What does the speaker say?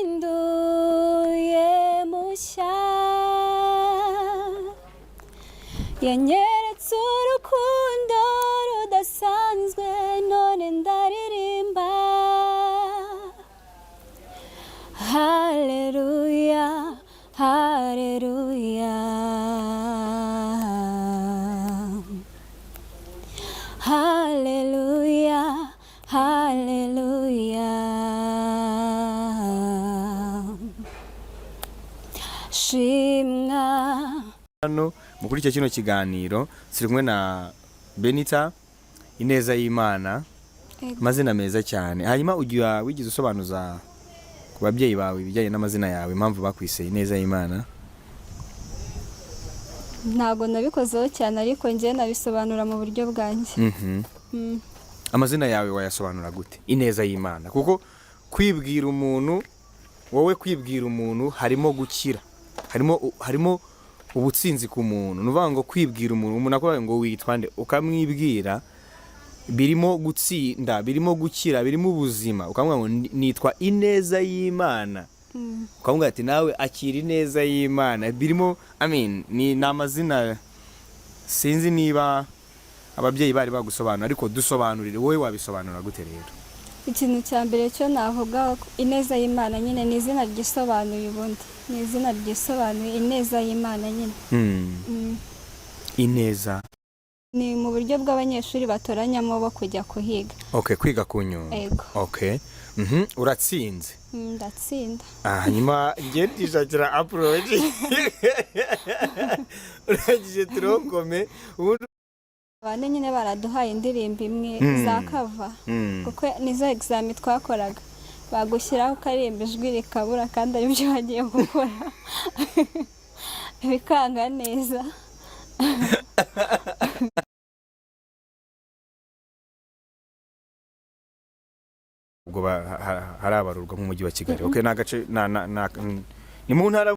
yampinduye mushya yanyeretse urukundo rudasanzwe none ndaririmba haleluya haleluya haleluya haleluya shimwa hano muri kino kiganiro turi kumwe na Benitha ineza y'Imana amazina meza cyane hanyuma ugiye wigize usobanuza ku babyeyi bawe ibijyanye n'amazina yawe impamvu bakwise ineza y'Imana. ntago nabikozeho cyane ariko njye nabisobanura mu buryo bwanjye. Amazina yawe wayasobanura gute ineza y'Imana kuko kwibwira umuntu wowe kwibwira umuntu harimo gukira harimo ubutsinzi ku muntu nuvuga ngo kwibwira umuntu akora ngo witwa nde ukamwibwira birimo gutsinda birimo gukira birimo ubuzima ukamubwira ngo nitwa ineza y'Imana ukamubwira ati nawe akira ineza y'Imana birimo ni amazina sinzi niba ababyeyi bari bagusobanura ariko dusobanurire wowe wabisobanura gute rero. Ikintu cya mbere cyo navuga ineza y'Imana nyine ni izina ryisobanuye ubundi ni izina ryisobanuye ineza y'Imana nyine. Ineza ni mu buryo bw'abanyeshuri batoranyamo bo kujya kuhiga. Kwiga ku Nyundo. Uratsinze. Ndatsinda. Hanyuma ngiye ndishakira approach urangije turokome abana nyine baraduhaye indirimbo imwe za kava kuko nizo examen twakoraga bagushyiraho ukaririmba ijwi rikabura kandi ari byo bagiye gukora bikanga neza. ubwo harabarurwa mu mujyi wa Kigali n'agace ni mu ntara